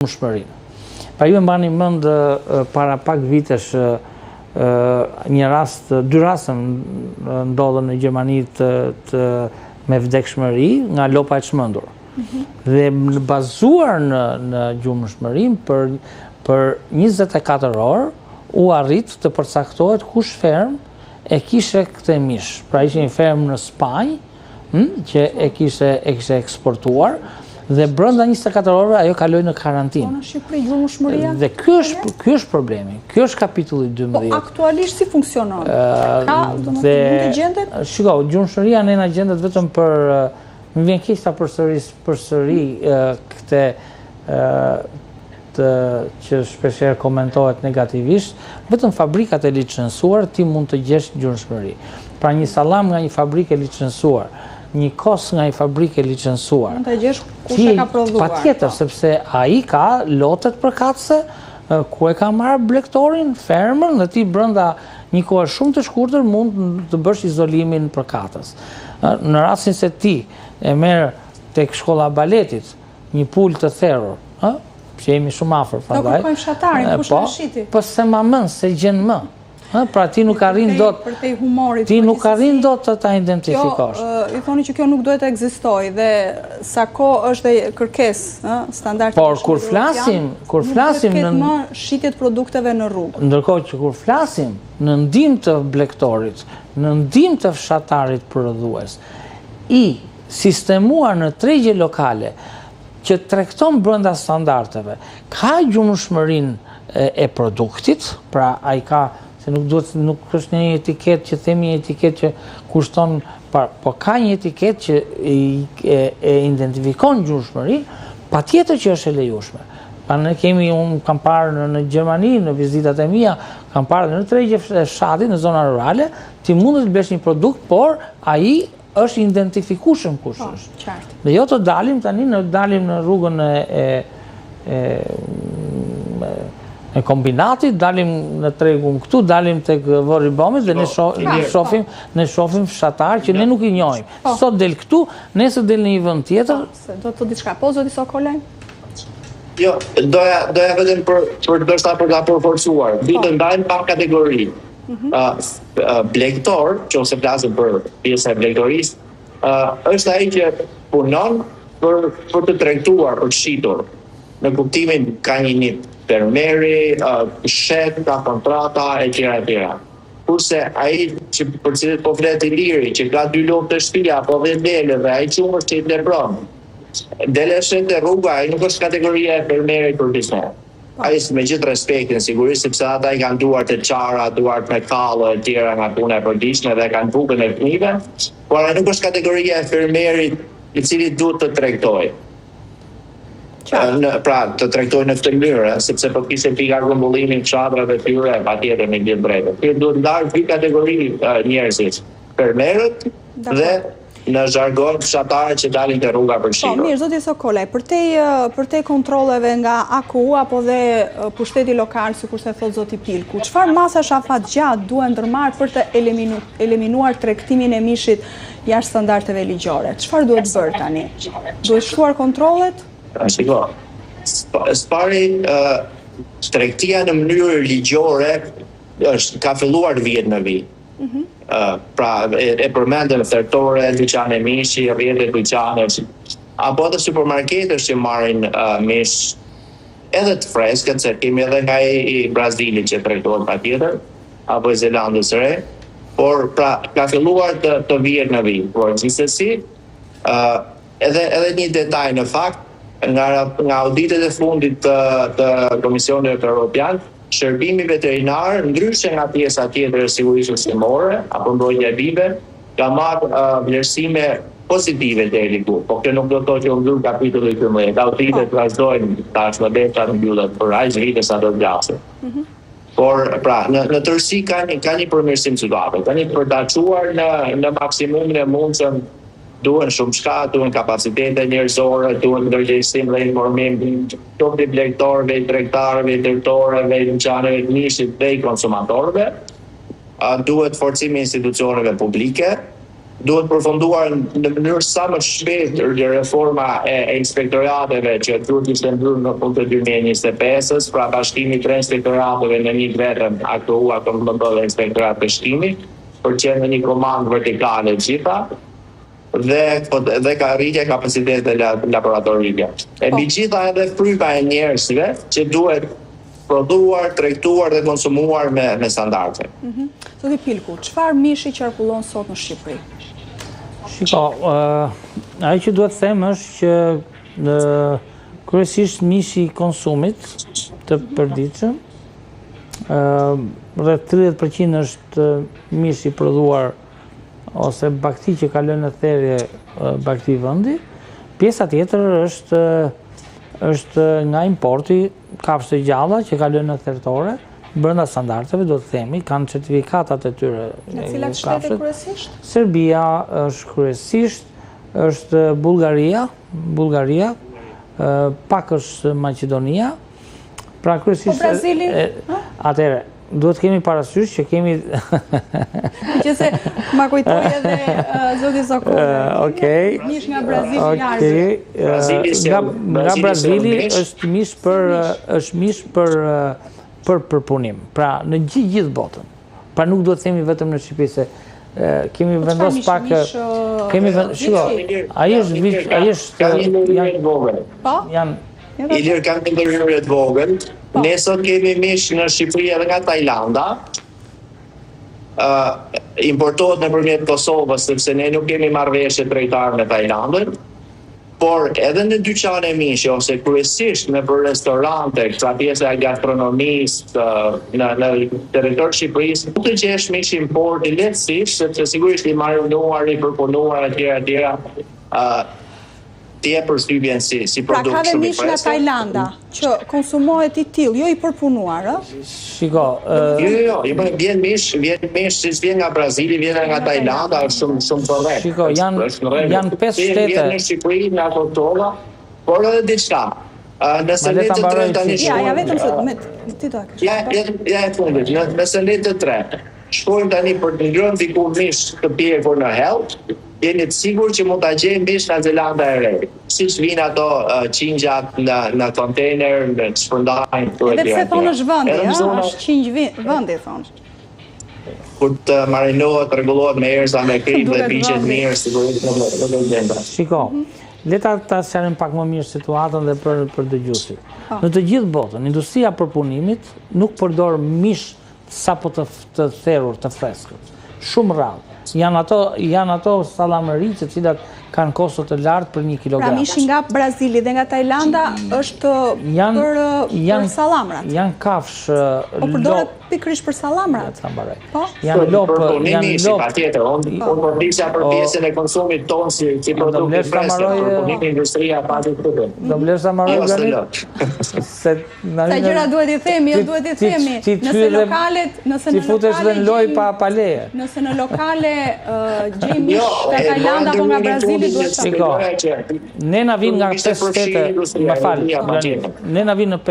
gjumshmërinë. Pra ju e mbani mend para pak vitesh dy raste ndodhen në Gjermani me vdekshmëri nga lopa e çmendur. Dhe bazuar në gjumshmërinë për 24 orë u arrit të përcaktohet kush ferm e kishe këtë mish. Pra ishte një ferm në Spanjë që e kishe eksportuar dhe brenda 24 orëve ajo kaloi në karantinë. Po në Shqipëri gjumshmëria? Dhe ky është problemi. Ky është kapitulli 12. Po aktualisht si funksionon? Ka mund të gjendet? Shikoj, gjumshmëria ne na gjendet vetëm për më vjen keq ta përsëri këtë që shpeshherë komentohet negativisht, vetëm fabrikat e licencuar ti mund të gjesh gjumshmëri. Pra një sallam nga një fabrikë e licencuar, një kos nga një fabrikë e licencuar. Mund të gjesh kush e ka prodhuar. Patjetër, sepse ai ka lotet përkatëse ku e ka marrë blegtorin, fermën, dhe ti brenda një kohe shumë të shkurtër mund të bësh izolimin përkatës. Në rastin se ti e merr tek shkolla baletit një pul të therrur, që jemi shumë afër, do kërkojmë fshatarin, kush na shiti? Po se ma mën, se gjen më. Pra ti nuk arrin dot përtej humorit. Ti nuk arrin dot të ta identifikosh. I thoni që kjo nuk duhet të ekzistojë dhe sa kohë është kërkesë, standardet. Por kur flasim në më shitjet produkteve në rrugë. Ndërkohë që kur flasim në ndihmë të blegtorit, në ndihmë të fshatarit prodhues, i sistemuar në tregje lokale që tregton brenda standardeve, ka gjumshmërinë e produktit, pra ai ka se nuk është një etiket që themi një etiket që kushton, po ka një etiket që e identifikon gjumshmërinë, patjetër që është e lejueshme. Pa ne unë kam parë në Gjermani, në vizitat e mia, kam parë në tregje fshati, në zona rurale, ti mund të blesh një produkt, por ai është identifikueshëm kush është. Dhe jo të dalim tani, dalim në rrugën e kombinatit, dalim në tregun këtu, dalim tek Vorri Bomit dhe ne shohim fshatar që ne nuk i njohim. Sot del këtu, nesër del në një vend tjetër. Do të diçka. Po zoti Sokole? Jo, doja vetëm për ta përforcuar. Të ndajmë pa kategori. Blegtor, që ose flasim për pjesën e blegtorisë, është ai që punon për të tregtuar, për të shitur. Në kuptimin ka një nit fermeri, shet, ka kontrata, e tjera. Kurse ai që për cilët po flet i liri, që ka 2 lopë të shtëpia, po dhe dele dhe ai qumësh që i lebron. Dele shet e rruga, ai nuk është kategoria e fermerit për biznes. Ai me gjithë respektin, sigurisht sepse ata i kanë duart e çara, duart me kallë e tjera nga puna e përditshme dhe kanë bukën e fëmijëve, por ai nuk është kategoria e fermerit i cili duhet të tregtojë. Pra, të tregtojë në këtë mënyrë, sepse po kishte pika grumbullimin çadrave të tyre, patjetër me gjithë drejtë. Kjo duhet ndarë dy kategori njerëzish, fermerët dhe në jargon fshatarët që dalin te rruga për shitur. Po, mirë, zoti Sokole, përtej kontrolleve nga AKU apo dhe pushteti lokal, sikur se thot zoti Pilku, çfarë masash afatgjatë duhen ndërmarrë për të eliminuar tregtimin e mishit jashtë standardeve ligjore? Çfarë duhet bërë tani? Duhet shtuar kontrollet? Shiko, spari tregtia në mënyrë ligjore ka filluar vjet në vit. Pra e përmendën thertore, dyqane mishi, rrjete dyqane, apo edhe supermarketet që marrin mish edhe të freskët, se kemi edhe nga i Brazilit që tregtohet patjetër, apo i Zelandës së Re, por pra ka filluar të vjet në vit. Por gjithsesi, edhe një detaj në fakt, nga auditet e fundit të Komisionit Evropian, shërbimi veterinar, ndryshe nga pjesa tjetër e sigurisë ushqimore apo mbrojtja e bive, ka marrë vlerësime pozitive deri këtu. Po kjo nuk do të thotë që u mbyll kapitulli 12. Auditet vazhdojnë tashmë deri në mbyllet për aq vite sa do të vlasë. Por pra në tërësi ka një përmirësim situate. Tani për ta çuar në maksimumin e mundshëm duhen shumë shka, duhen kapacitete njerëzore, duhen ndërgjegjësim dhe informim të blegtorëve, tregtarëve, tërtorëve, dyqaneve të mishit dhe i konsumatorëve. Duhet forcimi institucioneve publike duhet përfunduar në mënyrë sa më shpejt reforma e inspektorateve që duhet ishte ndryrë në fund të 2025-s, pra bashkimi i 3 inspektorateve në një vetëm aktua kombëtar inspektorat peshkimi, për që në një komandë vertikale gjitha, dhe ka rritje kapacitetet laboratorike. E mbi gjitha edhe fryma e njerëzve që duhet prodhuar, tregtuar dhe konsumuar me standarde. Zoti Pilku, çfarë mishi qarkullon sot në Shqipëri? Shiko, ajo që duhet them është që kryesisht mishi i konsumit të përditshëm, rreth 30% është mish i prodhuar ose bakti që kalon në therrje bakti vendi. Pjesa tjetër është nga importi kafshë të gjalla që kalon në thertore, brenda standardeve, do të themi, kanë certifikatat e tyre. Në cilat shtete kryesisht? Serbia është kryesisht, është Bullgaria, pak është Maqedonia. Pra kryesisht. Po Brazili? Atëherë, duhet kemi parasysh që kemi që se ma kujtoj edhe zoti Sokone. Okej. Mish nga Brazili larg. Nga Brazili është mish për përpunim. Pra në gjithë botën. Pra nuk duhet themi vetëm në Shqipëri se kemi vendos pak shiko, ai është Ilir kanë një ndërhyrje të vogël. Ne sot kemi mish në Shqipëri edhe nga Tajlanda. Importohet nëpërmjet Kosovës, sepse ne nuk kemi marrëveshje tregtare me Tajlandën. Por edhe në dyqane mishi, ose kryesisht në për restorante, pra pjesa e gastronomisë në territor Shqipërisë, nuk të gjesh mish import i lehtësisht, sepse sigurisht i marinuar, i përpunuar etj. Tje përshtypjen si produkt pra ka dhe mish nga Tajlanda që konsumohet i tillë, jo i përpunuar, ë? Shiko, jo, vjen mish që vjen nga Brazili, vjen nga Tajlanda, është shumë korrekt. Shiko, janë 5 shtete. Vjen në Shqipëri, në Kosovë, por edhe diçka. Nëse ne të tre tani ja vetëm se me ti do. Ja e fundit, nëse ne të tre shkojmë tani për të ngrënë diku mish të pjekur në hell, jeni të sigur që mund ta gjejmë mish nga Zelanda e Re. Siç vinë ato qingjat në kontejner, në shpërndajnë këtu edhe pse thonë është vendi, është qingj vendi thonë. Kur të marinohet, rregullohet me erza, me krim dhe piqet mirë, sigurisht nuk do gjenda. Shiko, le ta sqarim pak më mirë situatën dhe për dëgjuesit. Në të gjithë botën, industria përpunimit nuk përdor mish sapo të therrur, të freskët. Shumë rrallë. Janë ato sallamëri të cilat kanë kosto të lartë për 1 kilogram. Pra mishi nga Brazili dhe nga Tajlanda është për sallamrat. Janë kafshë po përdoret pikërisht për sallamrat. Po? Janë lopë, patjetër. Unë po disja për pjesën e konsumit tonë si produkt i freskët, përpunimi industria pati këtu. Do vlesh ta marrë organit. Sa gjëra duhet i themi, jo duhet i themi. Nëse në futesh dhe në lojë pa leje. Nëse në lokale gjej mish nga Tajlanda apo nga Brazili duhet ta. Ne na vin nga 5 shtete, më fal. Ne na vin në